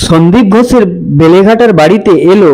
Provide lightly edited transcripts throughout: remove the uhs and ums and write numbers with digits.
সন্দীপ ঘোষের বেলেঘাটার বাড়িতে এলো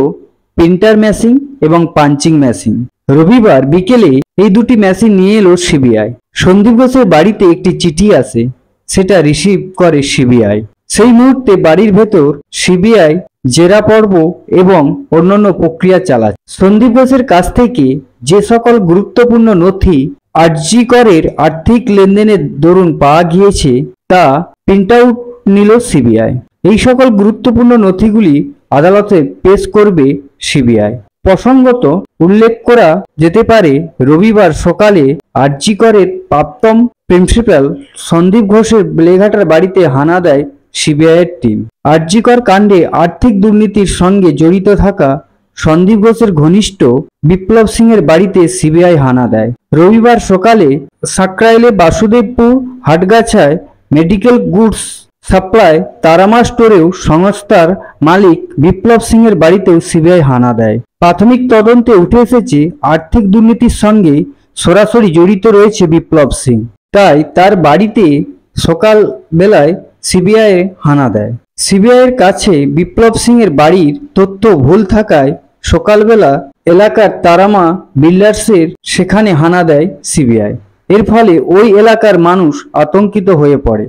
প্রিন্টার মেশিন এবং পাঞ্চিং মেশিন। রবিবার বিকেলে এই দুটি মেশিন নিয়ে এলো সিবিআই। সন্দীপ ঘোষের বাড়িতে একটি চিঠি আসে, সেটা রিসিভ করে সিবিআই। সেই মুহূর্তে বাড়ির ভেতর সিবিআই জেরা পর্ব এবং অন্যান্য প্রক্রিয়া চালাচ্ছে। সন্দীপ ঘোষের কাছ থেকে যে সকল গুরুত্বপূর্ণ নথি আরজি করের আর্থিক লেনদেনের দরুন পাওয়া গিয়েছে তা প্রিন্ট আউট নিল সিবিআই। এই সকল গুরুত্বপূর্ণ নথিগুলি আদালতে পেশ করবে সিবিআই। প্রসঙ্গত উল্লেখ করা যেতে পারে, রবিবার সকালে আরজি করের প্রাক্তন প্রিন্সিপাল সন্দীপ ঘোষের বেলেঘাটার বাড়িতে হানা দেয় সিবিআইয়ের টিম। আরজি কর কাণ্ডে আর্থিক দুর্নীতির সঙ্গে জড়িত থাকা সন্দীপ ঘোষের ঘনিষ্ঠ বিপ্লব সিংয়ের বাড়িতে সিবিআই হানা দেয়। রবিবার সকালে সাকরাইলে বাসুদেবপুর হাটগাছায় মেডিকেল গুডস সাপ্লাই তারামা স্টোরেও সংস্থার মালিক বিপ্লব সিংয়ের বাড়িতেও সিবিআই হানা দেয়। প্রাথমিক তদন্তে উঠে এসেছে আর্থিক দুর্নীতির সঙ্গে সরাসরি জড়িত রয়েছে বিপ্লব সিং, তাই তার বাড়িতে সকাল বেলায় সিবিআই হানা দেয়। সিবিআইয়ের কাছে বিপ্লব সিংয়ের বাড়ির তথ্য ভুল থাকায় সকালবেলা এলাকার তারামা বিল্ডার্সের সেখানে হানা দেয় সিবিআই। এর ফলে ওই এলাকার মানুষ আতঙ্কিত হয়ে পড়ে।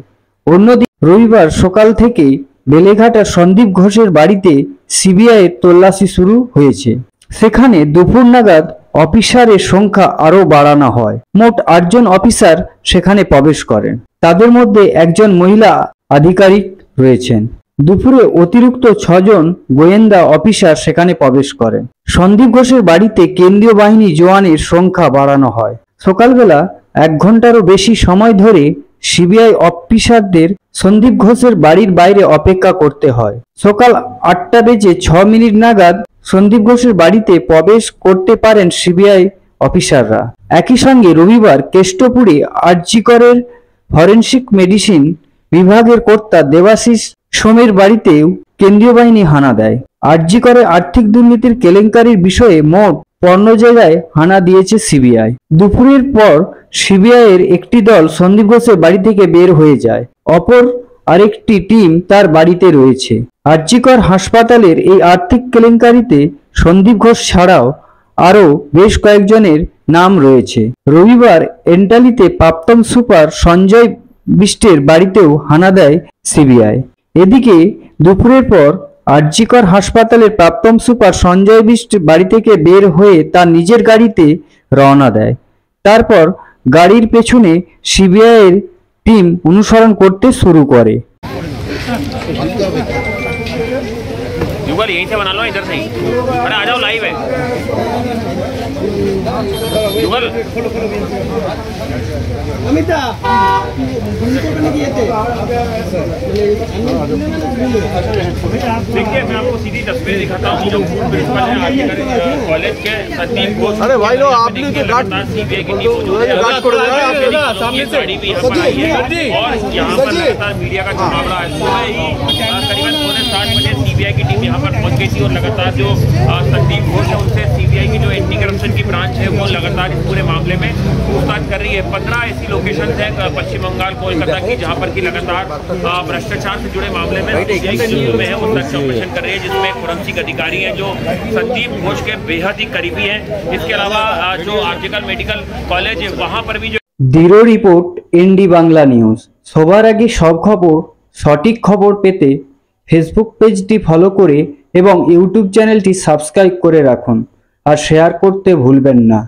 অন্যদিকে রবিবার সকাল থেকে বেলেঘাটার সন্দীপ ঘোষের বাড়িতে সিবিআইয়ের তল্লাশি শুরু হয়েছে। সেখানে দুপুর নাগাদ অফিসারের সংখ্যা আরও বাড়ানো হয়। মোট 8 জন অফিসার সেখানে প্রবেশ করেন, তাদের মধ্যে একজন মহিলা আধিকারিক রয়েছেন। দুপুরে অতিরিক্ত 6 জন গোয়েন্দা অফিসার সেখানে প্রবেশ করেন। সন্দীপ ঘোষের বাড়িতে কেন্দ্রীয় বাহিনী জওয়ানের সংখ্যা বাড়ানো হয়। সকালবেলা 1 ঘন্টারও বেশি সময় ধরে সিবিআই অফিসারদের সন্দীপ ঘোষের বাড়ির বাইরে অপেক্ষা করতে হয়। সকাল 8:06 নাগাদ সন্দীপ ঘোষের বাড়িতে প্রবেশ করতে পারেন সিবিআই অফিসাররা। একই সঙ্গে রবিবার কেষ্টপুরে আরজি করের ফরেনসিক মেডিসিন বিভাগের কর্তা দেবাশিস সোমের বাড়িতেও কেন্দ্রীয় বাহিনী হানা দেয়। আরজি করে আর্থিক দুর্নীতির কেলেঙ্কারির বিষয়ে মোট 15 জায়গায় হানা দিয়েছে সিবিআই। দুপুরের পর সিবিআইয়ের একটি দল সন্দীপ ঘোষের বাড়ি থেকে বের হয়ে যায়, অপর আরেকটি টিম তার বাড়িতে রয়েছে। আরজি কর হাসপাতালের এই আর্থিক কেলেঙ্কারিতে সন্দীপ ঘোষ ছাড়াও আরও বেশ কয়েকজনের নাম রয়েছে। রবিবার এন্টালিতে প্রাক্তন সুপার সঞ্জয় বিষ্টের বাড়িতেও হানা দেয় সিবিআই। এদিকে দুপুরের পর আরজি কর হাসপাতালের প্রাক্তন সুপার সঞ্জয় বিষ্ট বাড়ি থেকে বের হয়ে তার নিজের গাড়িতে রওনা দেয়। তারপর গাড়ির পেছনে সিবিআইয়ের টিম অনুসরণ করতে শুরু করে। युगल यहीं से बना लो, इधर से ही। अरे आ जाओ, लाइव है युगल। अमिता देखिए, मैं आपको सीधी तस्वीर दिखाता हूँ जो प्रिंसिपल है आर्टिकल कॉलेज के संदीप घोष। अरे भाई लोग आपने के गार्ड सीबीआई की टीम गार्ड को सामने से गाड़ी भी यहाँ पर आई है और यहाँ पर लगातार मीडिया का जमावड़ा है। सुबह ही करीबन 7:45 बजे सीबीआई की टीम यहाँ पर पहुँच गई थी और लगातार जो संदीप घोष है उनसे सीबीआई की जो एंटी करप्शन की ब्रांच है वो लगातार इस पूरे मामले में पूछताछ कर रही है। 15 ऐसी लोकेशन है पश्चिम बंगाल कोलकाता की जहाँ पर की लगातार भ्रष्टाचार से जुड़े मामले में सीबीआई की टीम है वो सर्च ऑपरेशन कर रही है, जिसमें फोरेंसिक अधिकारी हैं जो संदीप घोष के बेहद ही करीबी हैं। इसके अलावा जो आर्टिकल मेडिकल कॉलेज है वहाँ पर भी जो bureau report ND Bangla news. সবার আগে সব খবর, সঠিক খবর পেতে ফেসবুক পেজটি ফলো করে এবং ইউটিউব চ্যানেলটি সাবস্ক্রাইব করে রাখুন আর শেয়ার করতে ভুলবেন না।